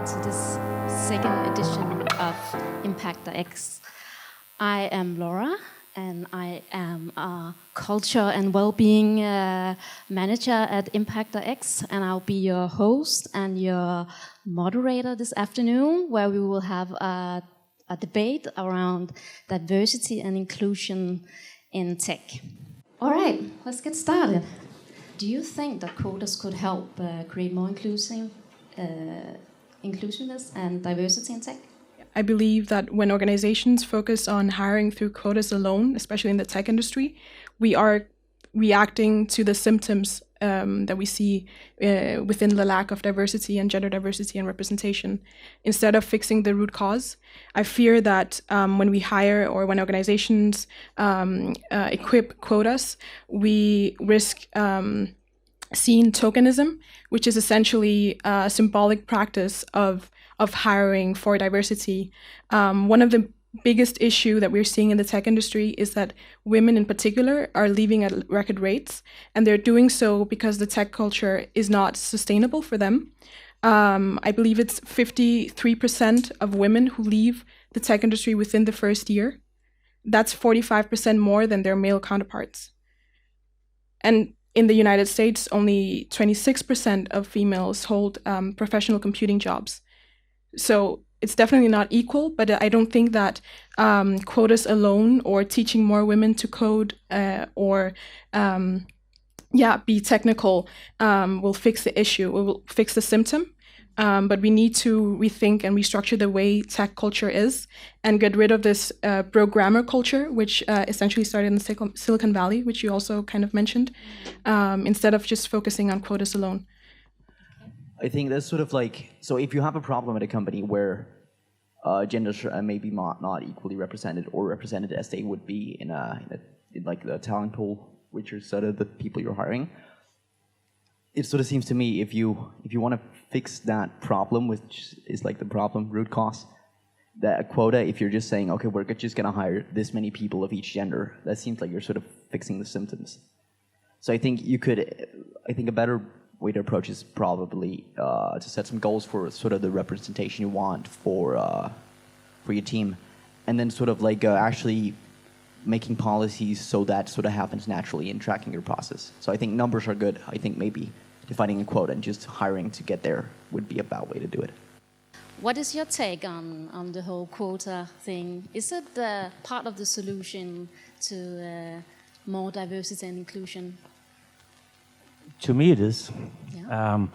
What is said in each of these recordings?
welcome to this second edition of Impactr X. I am Laura, and I am a culture and well-being manager at Impactr X, and I'll be your host and your moderator this afternoon, where we will have a debate around diversity and inclusion in tech. All right, let's get started. Do you think that quotas could help create more inclusiveness and diversity in tech? I believe that when organizations focus on hiring through quotas alone, especially in the tech industry, we are reacting to the symptoms that we see within the lack of diversity and gender diversity and representation, instead of fixing the root cause. I fear that when we hire or when organizations equip quotas, we risk seeing tokenism, which is essentially a symbolic practice of hiring for diversity. One of the biggest issue that we're seeing in the tech industry is that women in particular are leaving at record rates, and they're doing so because the tech culture is not sustainable for them. I believe it's 53% of women who leave the tech industry within the first year. That's 45% more than their male counterparts. And in the United States, only 26% of females hold professional computing jobs. So it's definitely not equal, but I don't think that quotas alone or teaching more women to code or be technical will fix the issue, will fix the symptom. But we need to rethink and restructure the way tech culture is and get rid of this programmer culture, which essentially started in the Silicon Valley, which you also kind of mentioned, instead of just focusing on quotas alone. I think that's sort of like, so if you have a problem at a company where genders are maybe not equally represented or represented as they would be in like the talent pool, which are sort of the people you're hiring, it sort of seems to me if you want to fix that problem, which is like the problem root cause, that a quota, if you're just saying, okay, we're just going to hire this many people of each gender, that seems like you're sort of fixing the symptoms. So I think a better way to approach is probably to set some goals for sort of the representation you want for your team, and then sort of like actually making policies so that sort of happens naturally in tracking your process. So I think numbers are good. I think maybe defining a quota and just hiring to get there would be a bad way to do it. What is your take on the whole quota thing? Is it part of the solution to more diversity and inclusion? To me, it is. Yeah.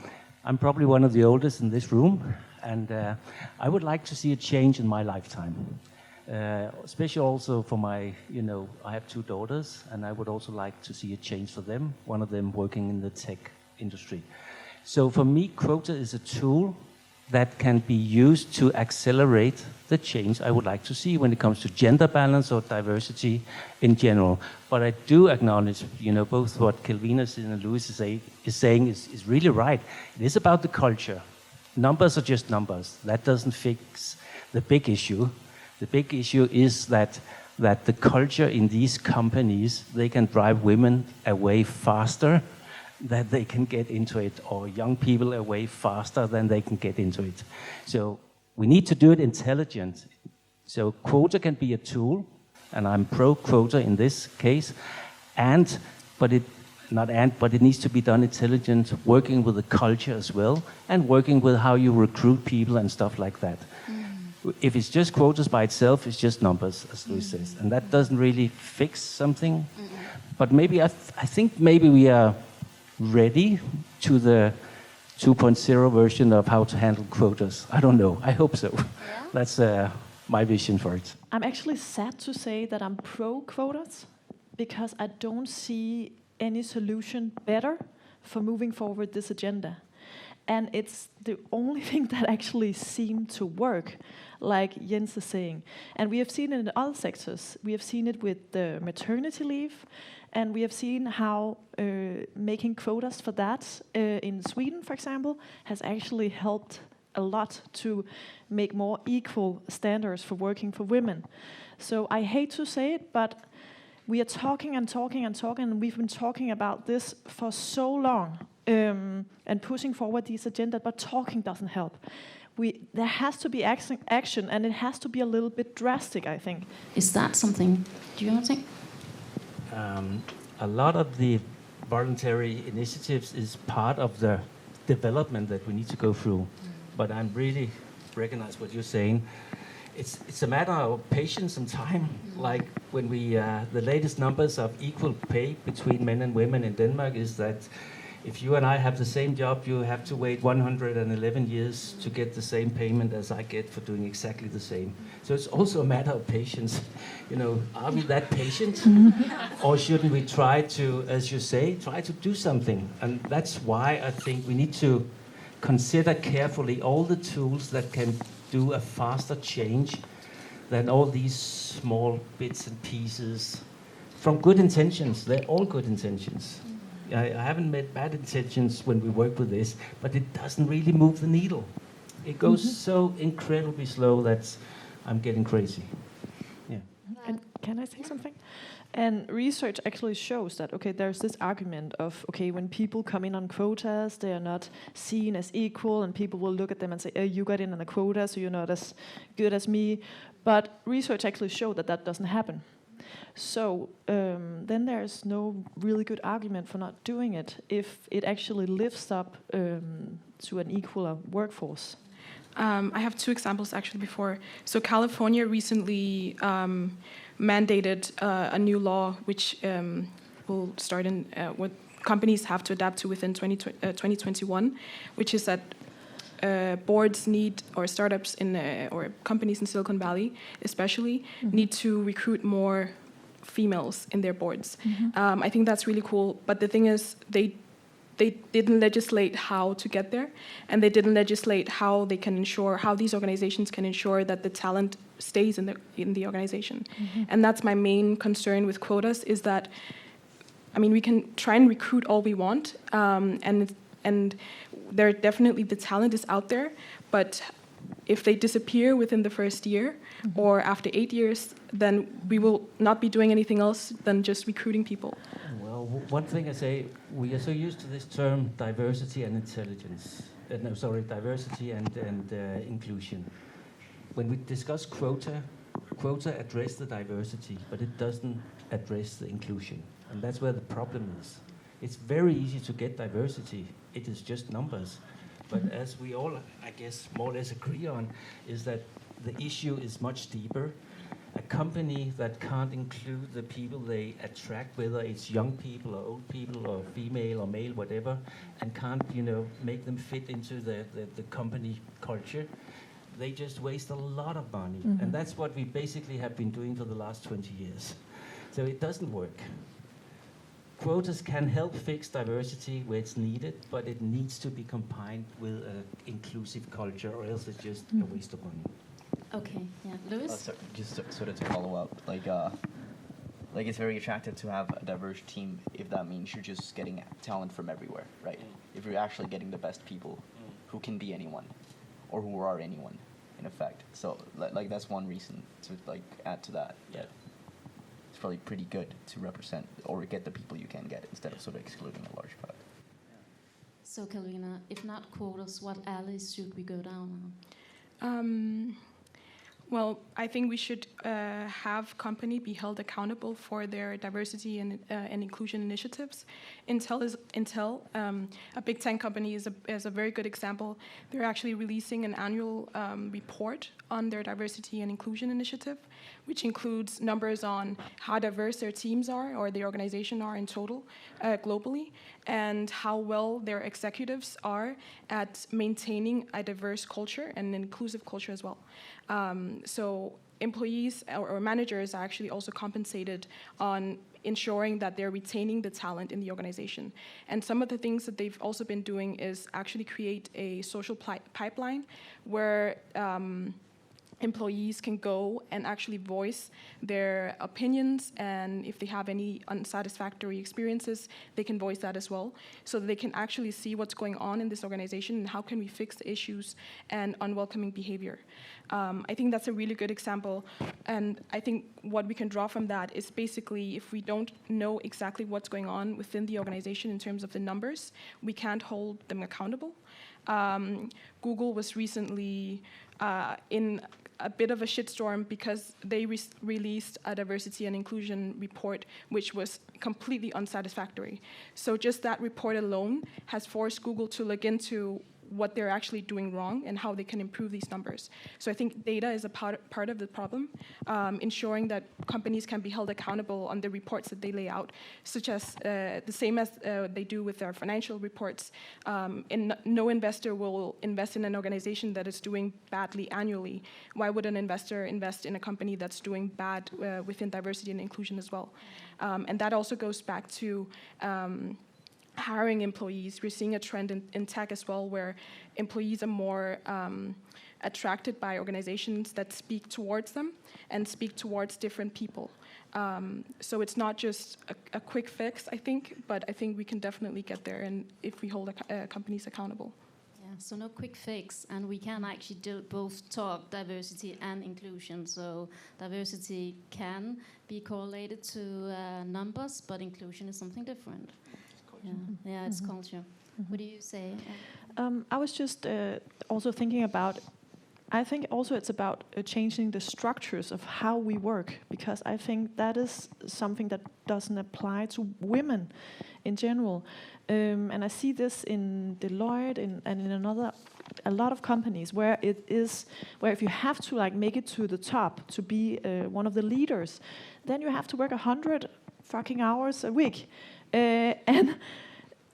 I'm probably one of the oldest in this room, and I would like to see a change in my lifetime. Especially also for my, I have 2 daughters, and I would also like to see a change for them, one of them working in the tech industry. So for me, quota is a tool that can be used to accelerate the change I would like to see when it comes to gender balance or diversity in general. But I do acknowledge, both what Kelvina and Louis is saying is really right. It is about the culture. Numbers are just numbers. That doesn't fix the big issue. The big issue is that the culture in these companies, they can drive women away faster than they can get into it, or young people away faster than they can get into it. So we need to do it intelligent. So quota can be a tool, and I'm pro quota in this case, but it needs to be done intelligent, working with the culture as well, and working with how you recruit people and stuff like that. If it's just quotas by itself, it's just numbers, as Louis says, and that doesn't really fix something. But maybe I think maybe we are ready to the 2.0 version of how to handle quotas. I don't know. I hope so. Yeah. That's my vision for it. I'm actually sad to say that I'm pro quotas because I don't see any solution better for moving forward this agenda. And it's the only thing that actually seemed to work, like Jens is saying. And we have seen it in other sectors. We have seen it with the maternity leave, and we have seen how making quotas for that in Sweden, for example, has actually helped a lot to make more equal standards for working for women. So I hate to say it, but we are talking and talking and talking, and we've been talking about this for so long. and pushing forward these agendas, but talking doesn't help. There has to be action, and it has to be a little bit drastic, I think. Is that something? Do you think? A lot of the voluntary initiatives is part of the development that we need to go through. But I'm really recognize what you're saying. It's a matter of patience and time. Like when the latest numbers of equal pay between men and women in Denmark is that if you and I have the same job, you have to wait 111 years to get the same payment as I get for doing exactly the same. So it's also a matter of patience. Are we that patient? Or shouldn't we try to, as you say, try to do something? And that's why I think we need to consider carefully all the tools that can do a faster change than all these small bits and pieces from good intentions. They're all good intentions. I haven't met bad intentions when we work with this, but it doesn't really move the needle. It goes so incredibly slow that I'm getting crazy. Yeah. And can I say something? And research actually shows that, there's this argument of, when people come in on quotas, they are not seen as equal, and people will look at them and say, you got in on a quota, so you're not as good as me. But research actually showed that doesn't happen. So then there's no really good argument for not doing it if it actually lifts up to an equal workforce. I have two examples actually before. So California recently mandated a new law which will start in what companies have to adapt to within 2021, which is that boards need, or startups or companies in Silicon Valley especially, need to recruit more females in their boards. I think that's really cool, but the thing is they didn't legislate how to get there, and they didn't legislate how these organizations can ensure that the talent stays in the organization. And that's my main concern with quotas, is that, we can try and recruit all we want, and there definitely the talent is out there, but if they disappear within the first year or after 8 years, then we will not be doing anything else than just recruiting people. Well, one thing I say, we are so used to this term diversity and intelligence. Diversity and inclusion. When we discuss quota address the diversity, but it doesn't address the inclusion. And that's where the problem is. It's very easy to get diversity. It is just numbers. But as we all, I guess, more or less agree on, is that the issue is much deeper. A company that can't include the people they attract, whether it's young people or old people or female or male, whatever, and can't, make them fit into the company culture, they just waste a lot of money. And that's what we basically have been doing for the last 20 years. So it doesn't work. Quotas can help fix diversity where it's needed, but it needs to be combined with an inclusive culture, or else it's just a waste of money. Okay, yeah. Louis? Just sort of to follow up, like it's very attractive to have a diverse team if that means you're just getting talent from everywhere, right? If you're actually getting the best people who can be anyone, or who are anyone, in effect. So like that's one reason to add to that. Yeah. It's probably pretty good to represent or get the people you can get instead of sort of excluding a large part. So Karina, if not quotas, what alleys should we go down on? Well, I think we should have company be held accountable for their diversity and inclusion initiatives. Intel, a big tech company, is a very good example. They're actually releasing an annual report on their diversity and inclusion initiative, which includes numbers on how diverse their teams are, or the organization are in total, globally, and how well their executives are at maintaining a diverse culture and an inclusive culture as well. So employees or managers are actually also compensated on ensuring that they're retaining the talent in the organization. And some of the things that they've also been doing is actually create a social pipeline where employees can go and actually voice their opinions, and if they have any unsatisfactory experiences, they can voice that as well, so that they can actually see what's going on in this organization and how can we fix the issues and unwelcoming behavior. I think that's a really good example, and I think what we can draw from that is basically if we don't know exactly what's going on within the organization in terms of the numbers, we can't hold them accountable. Google was recently in a bit of a shitstorm because they released a diversity and inclusion report which was completely unsatisfactory. So just that report alone has forced Google to look into what they're actually doing wrong and how they can improve these numbers. So I think data is a part of the problem, ensuring that companies can be held accountable on the reports that they lay out, such as the same as they do with their financial reports. And no investor will invest in an organization that is doing badly annually. Why would an investor invest in a company that's doing bad within diversity and inclusion as well? And that also goes back to hiring employees. We're seeing a trend in tech as well, where employees are more attracted by organizations that speak towards them and speak towards different people. So it's not just a quick fix, I think, but I think we can definitely get there, and if we hold companies accountable. Yeah, so no quick fix, and we can actually do both talk diversity and inclusion. So diversity can be correlated to numbers, but inclusion is something different. Yeah, it's culture. What do you say? I was just also thinking about, I think also it's about changing the structures of how we work, because I think that is something that doesn't apply to women in general. And I see this in Deloitte and in a lot of companies where if you have to like make it to the top to be one of the leaders, then you have to work 100 fucking hours a week. And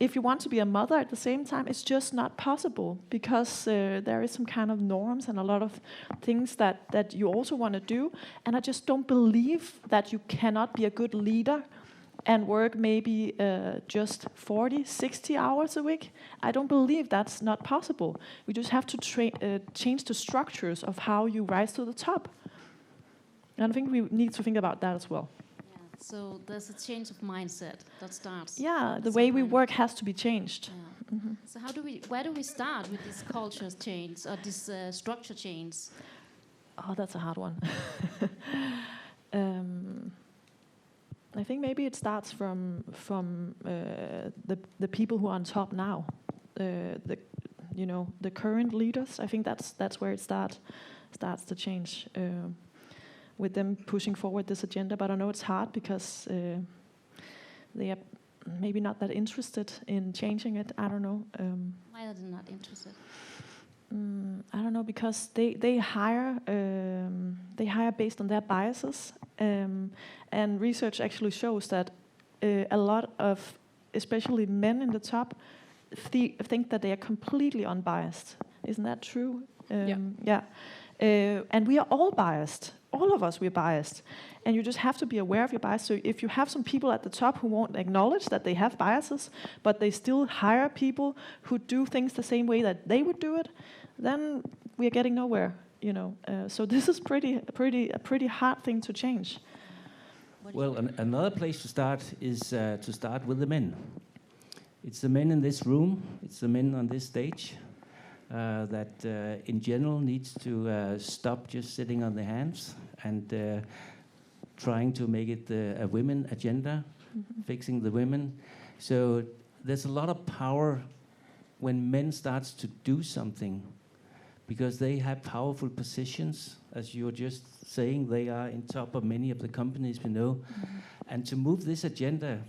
if you want to be a mother at the same time, it's just not possible, because there is some kind of norms and a lot of things that you also want to do. And I just don't believe that you cannot be a good leader and work maybe just 40, 60 hours a week. I don't believe that's not possible. We just have to change the structures of how you rise to the top. And I think we need to think about that as well. So there's a change of mindset that starts. Yeah, the way we work has to be changed. Yeah. So where do we start with this culture change or this structure change? Oh, that's a hard one. I think maybe it starts from the people who are on top now, the current leaders. I think that's where it starts to change. With them pushing forward this agenda, but I know it's hard because they are maybe not that interested in changing it. I don't know. Why are they not interested? I don't know, because they hire based on their biases, and research actually shows that a lot of, especially men in the top, think that they are completely unbiased. Isn't that true? Yeah. And we are all biased. All of us, we're biased. And you just have to be aware of your bias. So if you have some people at the top who won't acknowledge that they have biases, but they still hire people who do things the same way that they would do it, then we are getting nowhere. So this is a pretty hard thing to change. Well, another place to start is to start with the men. It's the men in this room. It's the men on this stage. That in general needs to stop just sitting on their hands and trying to make it a women agenda, fixing the women. So there's a lot of power when men starts to do something, because they have powerful positions, as you're just saying. They are in top of many of the companies we know. And to move this agenda,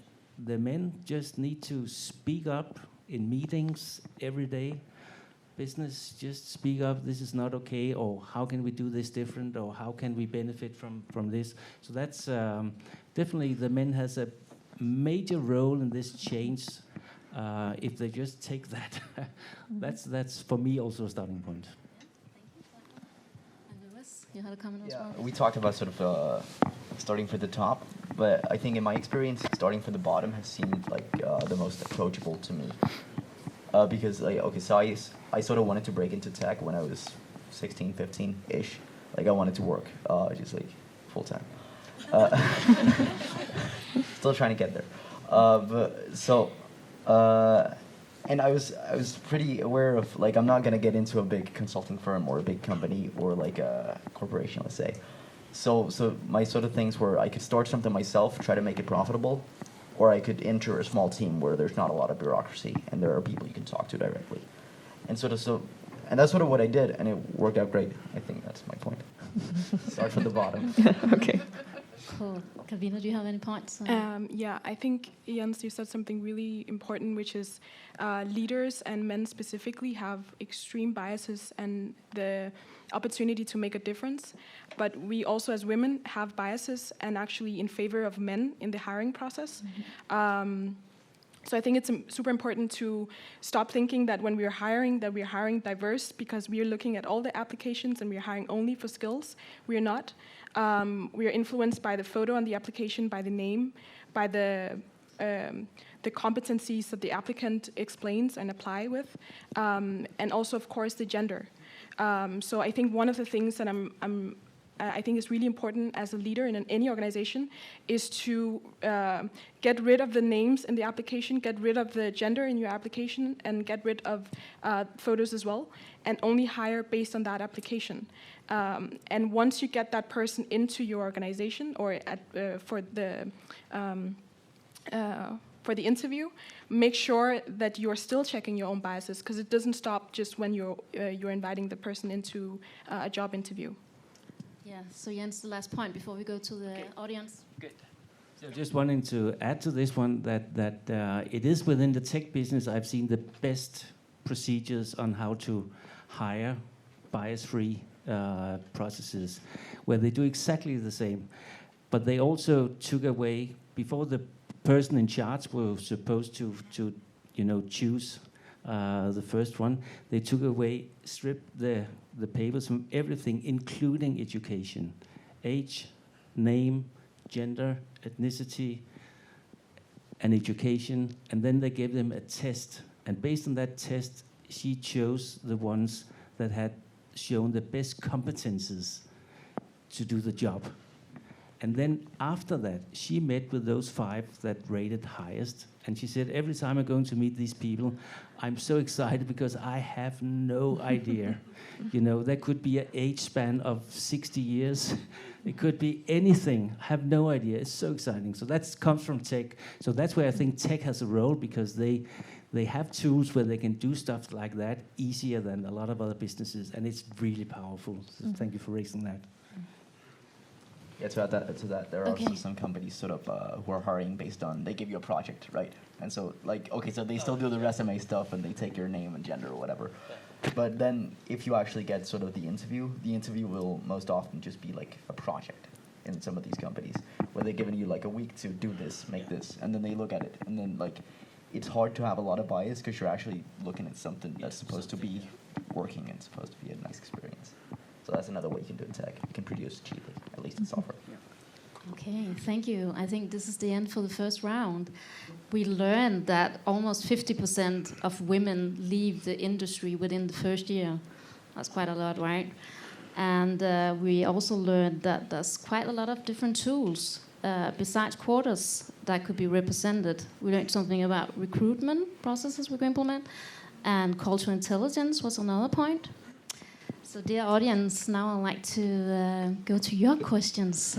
the men just need to speak up in meetings every day. Business, just speak up, this is not okay, or how can we do this different, or how can we benefit from this. So that's definitely, the men has a major role in this change. If they just take that, that's for me also a starting point. And Lewis, you had a comment as well? We talked about sort of starting from the top, but I think in my experience, starting from the bottom has seemed like the most approachable to me. Because so I sort of wanted to break into tech when I was 16, 15-ish. Like I wanted to work, just like full time. Still trying to get there. And I was pretty aware of, like, I'm not gonna get into a big consulting firm or a big company or like a corporation, let's say. So my sort of things were I could start something myself, try to make it profitable, or I could enter a small team where there's not a lot of bureaucracy and there are people you can talk to directly. And and that's sort of what I did, and it worked out great. I think that's my point. Start from the bottom. Okay. Cool. Calvino, do you have any points? Yeah, I think, Jens, you said something really important, which is leaders and men specifically have extreme biases and the opportunity to make a difference. But we also, as women, have biases and actually in favor of men in the hiring process. Mm-hmm. So I think it's super important to stop thinking that when we are hiring diverse, because we are looking at all the applications and we are hiring only for skills. We are not. We are influenced by the photo on the application, by the name, by the competencies that the applicant explains and apply with, and also, of course, the gender. So I think one of the things that I think is really important as a leader in any organization is to get rid of the names in the application, get rid of the gender in your application, and get rid of photos as well, and only hire based on that application. And once you get that person into your organization or for the interview, make sure that you are still checking your own biases, because it doesn't stop just when you're inviting the person into a job interview. Yeah, so Jens, the last point before we go to the audience. Good. So just wanting to add to this one that it is within the tech business I've seen the best procedures on how to hire bias-free processes, where they do exactly the same, but they also took away, before the person in charge was supposed to choose the first one, they took away, stripped the papers from everything, including education, age, name, gender, ethnicity, and education, and then they gave them a test, and based on that test, she chose the ones that had shown the best competences to do the job. And then after that, she met with those 5 that rated highest. And she said, every time I'm going to meet these people, I'm so excited because I have no idea. There could be an age span of 60 years. It could be anything. I have no idea. It's so exciting. So that comes from tech. So that's where I think tech has a role, because they have tools where they can do stuff like that easier than a lot of other businesses. And it's really powerful. So thank you for raising that. Yeah, to that, there are also some companies sort of who are hiring based on, they give you a project, right? And so, like, okay, so they still do the resume stuff and they take your name and gender or whatever. But then if you actually get sort of the interview will most often just be like a project in some of these companies, where they're giving you like a week to do this, make this, and then they look at it. And then, like, it's hard to have a lot of bias because you're actually looking at something that's supposed to be working and supposed to be a nice experience. So that's another way you can do it in tech. You can produce cheaply, at least in software. Okay, thank you. I think this is the end for the first round. We learned that almost 50% of women leave the industry within the first year. That's quite a lot, right? And we also learned that there's quite a lot of different tools besides quotas that could be represented. We learned something about recruitment processes we could implement, and cultural intelligence was another point. So, dear audience, now I'd like to go to your questions.